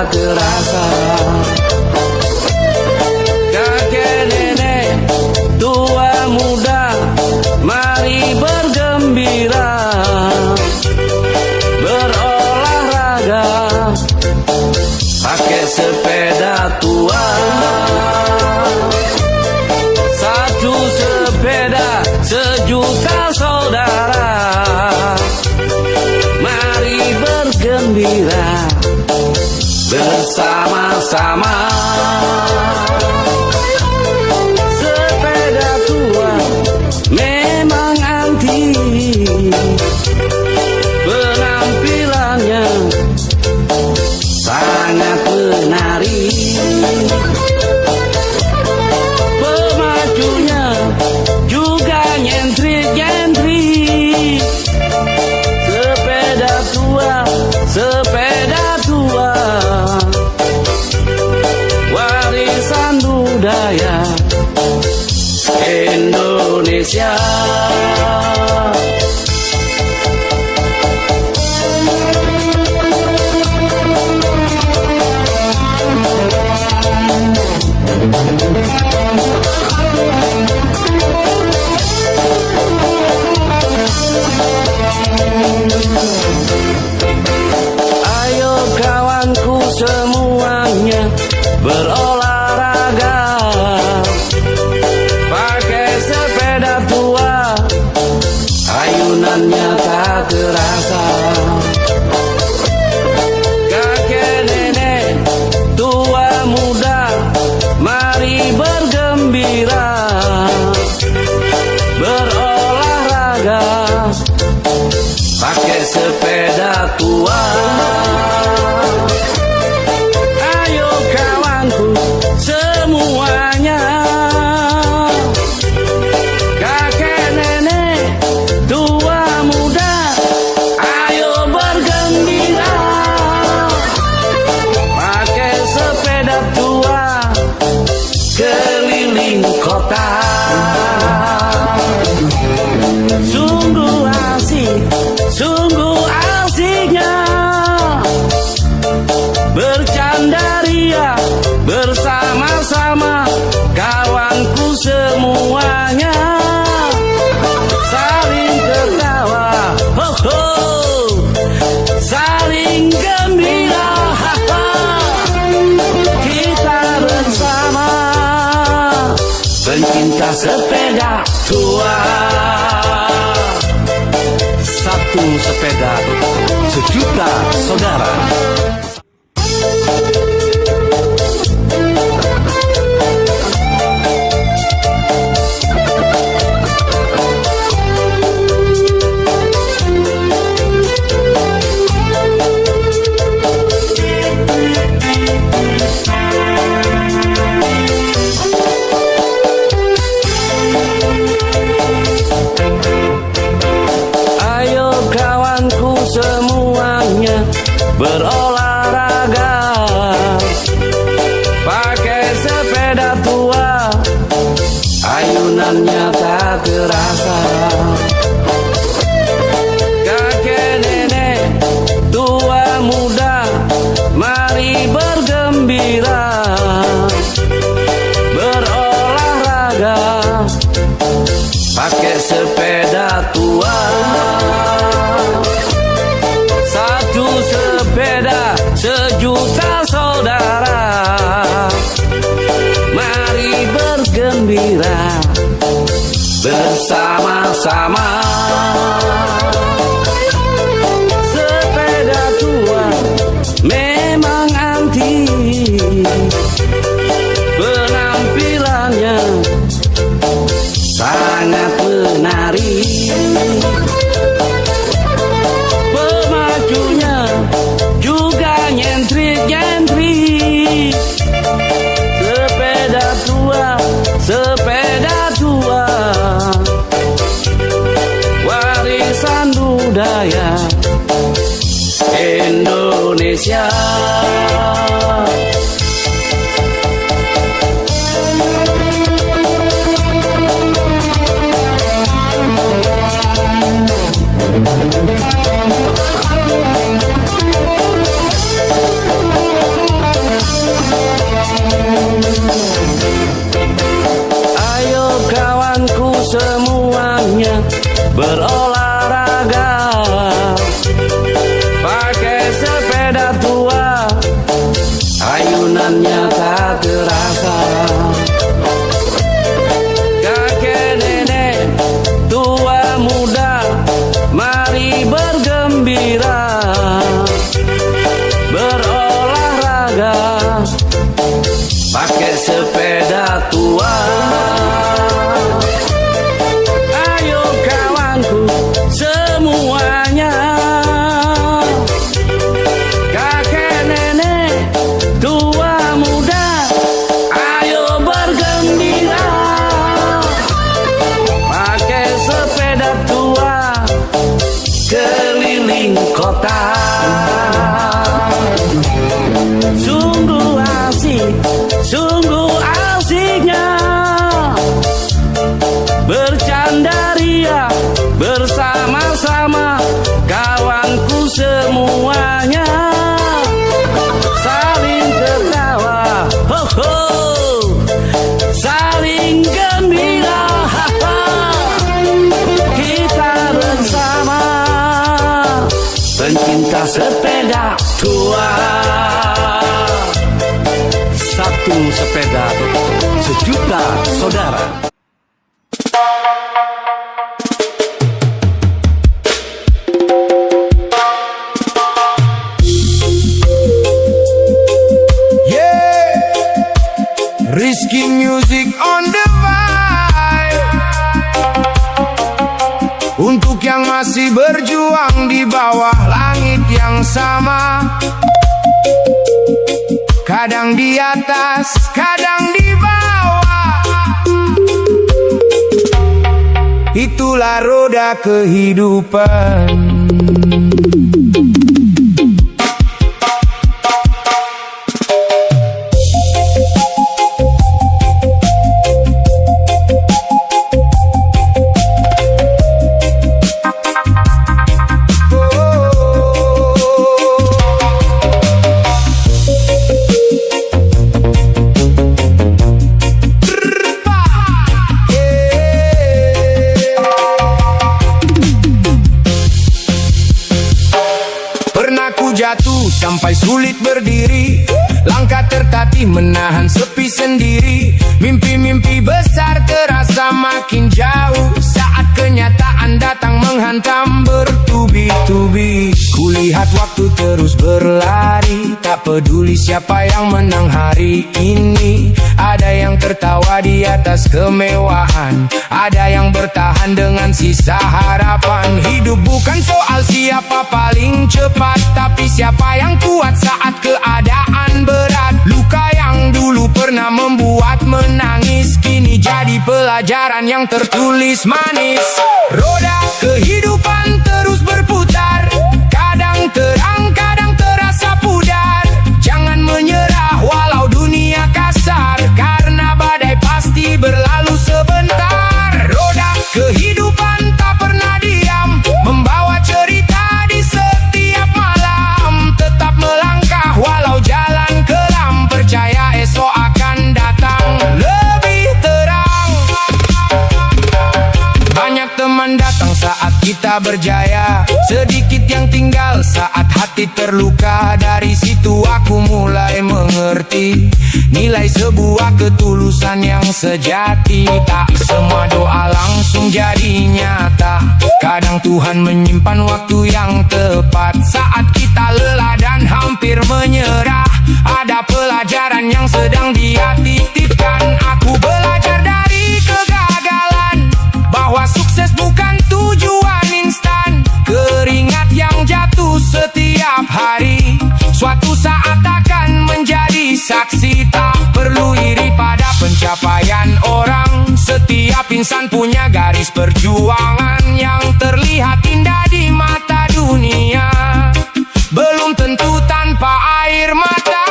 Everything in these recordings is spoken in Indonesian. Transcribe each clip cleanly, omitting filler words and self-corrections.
tak terasa. Kakek nenek tua muda, mari bergembira, berolahraga pakai sepeda tua. Satu sepeda sejuta saudara, mari bergembira bersama-sama. Sepeda tua memang anti, penampilannya sangat menarik, pemacunya juga nyentrik-nyentrik. Sepeda tua, warisan budaya Indonesia. Ayo kawanku semuanya berolahraga, pakai sepeda tua, ayunannya tak terasa. Kakek nenek tua muda, mari bergembira, berolahraga pakai sepeda tua. Ayo kawanku semuanya, kakek nenek tua muda, ayo bergembira, pakai sepeda tua keliling kota. Sungguh asik, sungguh asiknya bercanda ria bersama-sama kawanku semuanya, saling tertawa, ho ho, saling gembira, ha ha. Kita bersama pencinta sepeda tua. Satu sepeda sejuta saudara. Semuanya berolahraga, pakai sepeda tua, ayunannya tak terasa. Kakek nenek tua muda, mari bergembira, berolahraga pakai sepeda tua. Satu sepeda sejuta saudara, mari bergembira bersama-sama. Sepeda tua memang anti, penampilannya sangat menarik, pemacunya juga nyentrik-nyentrik. Sepeda tua, warisan berolahraga, pakai sepeda tua, ayunannya tak terasa. Kakek nenek tua muda, mari bergembira, berolahraga, pakai sepeda tua. Ayo kawanku semuanya, kakek nenek tua muda, ayo bergembira, pakai sepeda tua keliling kota. Sungguh asik, sungguh asiknya bercanda ria bersama-sama kawanku semuanya, saling tertawa, ho ho, saling gembira, ha ha. Kita bersama pencinta sepeda tua. Satu sepeda, sejuta saudara. Rizky Music on the vibe. Untuk yang masih berjuang di bawah langit yang sama, kadang di atas, kadang di bawah. Itulah roda kehidupan. Jatuh sampai sulit berdiri, langkah tertatih menahan sepi sendiri. Mimpi-mimpi besar terasa makin jauh saat kenyataan datang menghantam bertubi-tubi. Kulihat waktu terus berlari, tak peduli siapa yang menang hari ini. Ada yang tertawa di atas kemewahan, ada yang bertahan dengan sisa harapan. Hidup bukan soal siapa paling cepat, tapi siapa yang kuat saat keadaan berat. Luka yang dulu pernah membuat menangis, kini jadi pelajaran yang tertulis manis. Roda kehidupan terus berputar, kadang terang, kadang terasa pudar. Jangan menyerah walau dunia kasar, karena badai pasti berlalu sebentar. Roda kehidupan tak pernah diam, membawa cerita di setiap malam. Tetap melangkah walau jalan kelam, percaya esok akan datang lebih terang. Banyak teman datang saat kita berjaya, sedikit yang tinggal saat hati terluka. Dari situ aku mulai mengerti nilai sebuah ketulusan yang sejati. Tak semua doa langsung jadi nyata, kadang Tuhan menyimpan waktu yang tepat. Saat kita lelah dan hampir menyerah, ada pelajaran yang sedang Dia titipkan. Aku belajar dari kegagalan bahwa sukses bukan tujuan instan. Keringat yang jatuh setiap hari suatu saat akan menjadi saksi. Tak perlu iri pada pencapaian orang, setiap insan punya garis perjuangan yang terlihat indah di mata dunia, belum tentu tanpa air mata.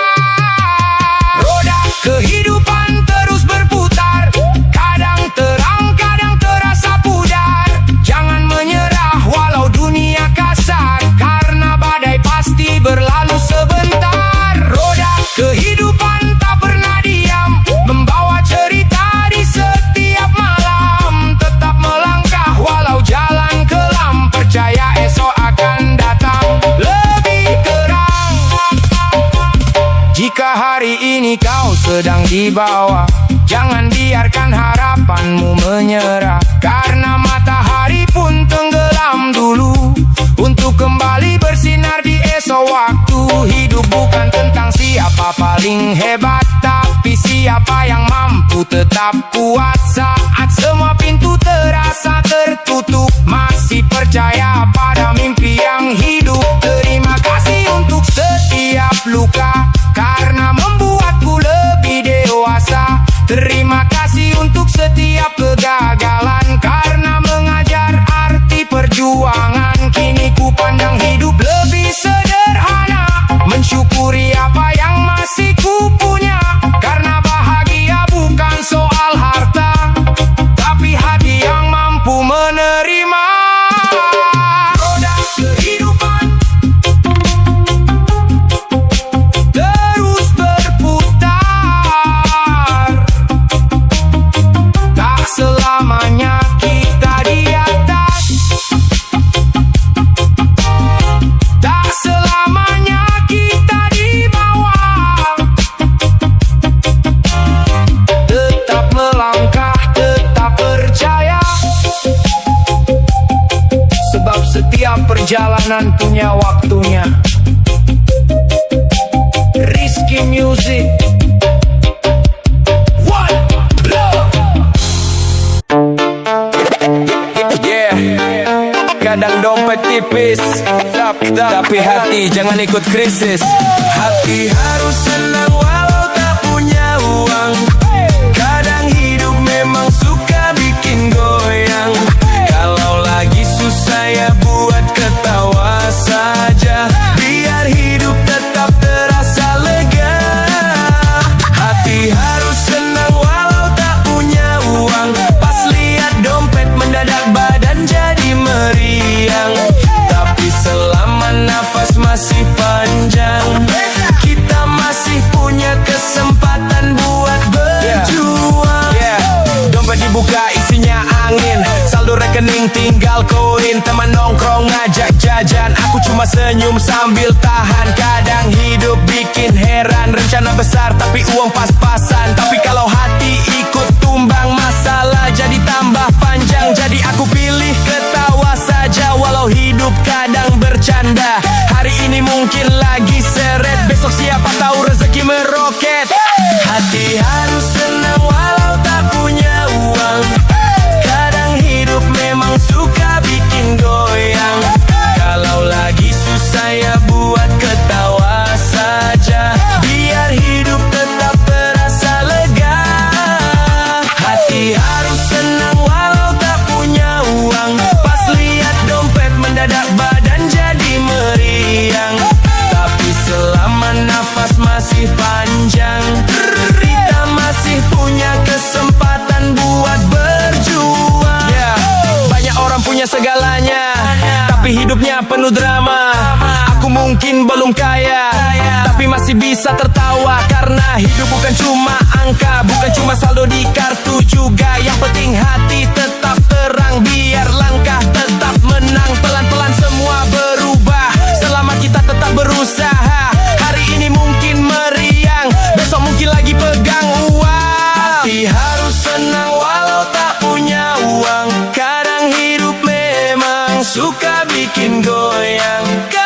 Roda kehidupan terus berputar, kadang terang, kadang terasa pudar. Jangan menyerah walau dunia kasar, karena badai pasti berlalu sebentar. Roda kehidupan tak pernah diam, membawa cerita di setiap malam. Tetap melangkah walau jalan sedang dibawa. Jangan biarkan harapanmu menyerah, karena matahari pun tenggelam dulu untuk kembali bersinar di esok waktu. Hidup bukan tentang siapa paling hebat, tapi siapa yang mampu tetap kuat saat semua pintu terasa tertutup. Masih percaya pada mimpi yang hidup. Terima kasih untuk setiap luka, karena membuatku lebih dewasa. Terima kasih untuk setiap kegagalan, karena mengajar arti perjuangan. Kini ku pandang hidup lebih sederhana, mensyukuri apa yang masih ku punya. Karena bahagia bukan soal harta, tapi hati yang mampu menerima. Roda kehidupan terus berputar, tak selamanya kita di atas, tak selamanya kita di bawah. Tetap melangkah, tetap percaya, sebab setiap perjalanan punya waktunya. Rizky Music, One Love. Yeah, kadang dompet tipis, tapi hati jangan ikut krisis. Hati harus senang walau tak punya uang. Kadang hidup memang suka bikin goyang. Kalau lagi susah ya buat ketawa saja, biar hidup tetap terasa lega. Hati harus senang walau tak punya uang. Pas lihat dompet mendadak badan jadi meriang. Tapi selama nafas masih panjang, kita masih punya kesempatan buat berjuang. Dompet dibuka isinya angin, saldo rekening tinggal koin. Teman nongkrong ngajak jajan, aku cuma senyum sambil tahan. Kadang hidup bikin heran, rencana besar tapi uang pas-pasan. Tapi kalau hati ikut tumbang, masalah jadi tambah panjang. Jadi aku pilih ketawa saja, walau hidup kadang bercanda. Hari ini mungkin lagi seret, besok siapa tahu rezeki meroket. Hati harus senang walau tak punya uang. Kadang hidup memang suka bikin goyang. Kalau lagi susah ya buat ketawa saja, biar hidup tetap terasa lega. Hati harus senang walau tak punya uang. Pas lihat dompet mendadak badan jadi meriang. Tapi selama nafas masih panjang, kita masih punya kesempatan buat berjuang. Banyak orang punya segalanya, tapi hidupnya penuh drama. Aku mungkin belum kaya, tapi masih bisa tertawa. Karena hidup bukan cuma angka, bukan cuma saldo di kartu juga. Yang penting hati tetap terang, biar langkah tetap menang. Pelan-pelan semua berubah, selama kita tetap berusaha. Hari ini mungkin meriang, besok mungkin lagi pegang uang. Hati harus senang walau tak punya uang. Kadang hidup memang suka bikin goyang.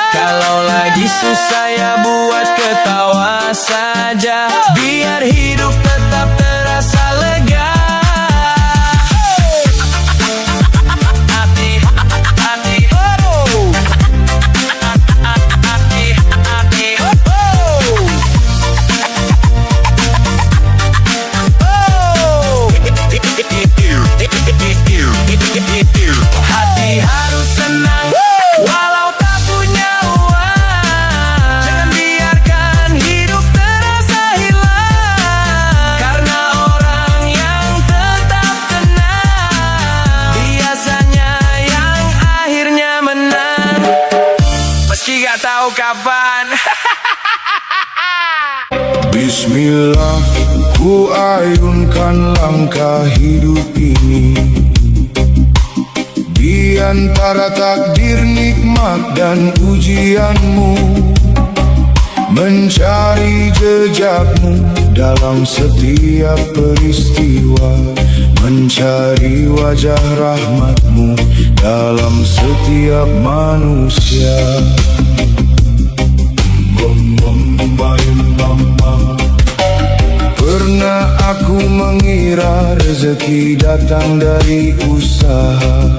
Kalau lagi susah ya buat ketawa saja, biar hidup tetap terasa lega. Hati harus senang walau tak punya uang. Jangan biarkan hidup terasa hilang, karena orang yang tetap tenang biasanya yang akhirnya menang, meski gak tahu kapan. Bismillah, ku ayunkan langkah hidup ini. Di antara takdir, nikmat dan ujianmu, mencari jejakmu dalam setiap peristiwa, mencari wajah rahmatmu dalam setiap manusia. Pernah aku mengira rezeki datang dari usaha.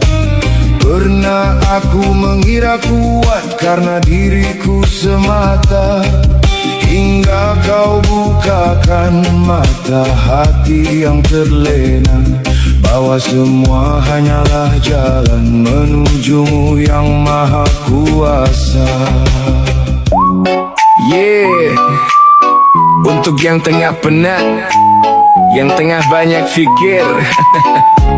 Pernah aku mengira kuat karena diriku semata, hingga kau bukakan mata hati yang terlena, bahwa semua hanyalah jalan menuju yang maha kuasa. Yeah, untuk yang tengah penat, yang tengah banyak fikir,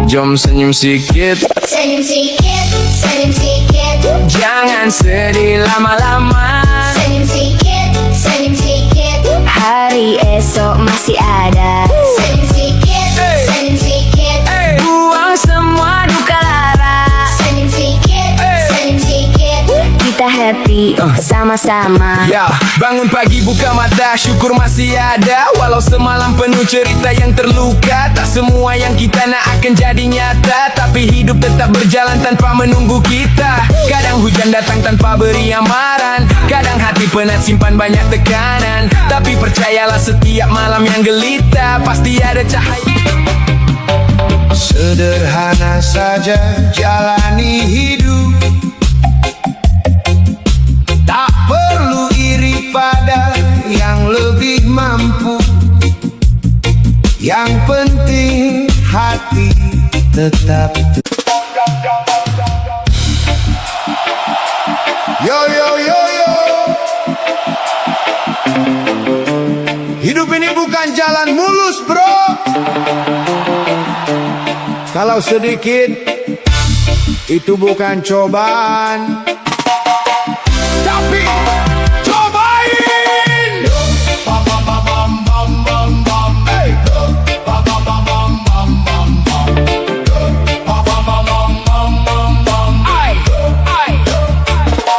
jom senyum sikit. Senyum sikit, senyum sikit. Jangan sedih lama-lama. Senyum sikit, senyum sikit. Hari esok masih ada. Senyum sikit, senyum sikit. Buang semua duka lara. Senyum sikit, senyum sikit. Kita happy sama-sama. Ya, bangun pagi buka mata, syukur masih ada. Walau semalam penuh cerita yang terluka, tak semua yang kita nak akan jadi nyata. Tapi hidup tetap berjalan tanpa menunggu kita. Kadang hujan datang tanpa beri amaran, kadang hati penat simpan banyak tekanan. Tapi percayalah setiap malam yang gelita pasti ada cahaya. Sederhana saja jalani hidup, tak perlu iri pada yang lebih mampu. Yang penting hati tetap. Yo yo yo yo. Hidup ini bukan jalan mulus, bro. Kalau sedikit itu bukan cobaan, tapi cobain.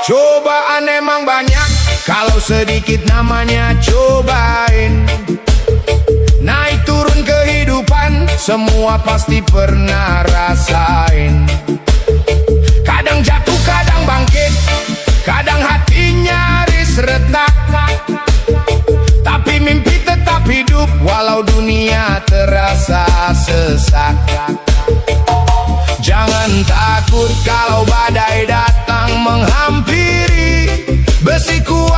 Cobaan emang banyak, kalau sedikit namanya cobain. Naik turun kehidupan, semua pasti pernah rasain. Kadang jatuh, kadang bangkit, kadang hati nyaris retak. Tapi mimpi tetap hidup, walau dunia terasa sesak. Jangan takut kalau badai datang menghampiri, besi kuat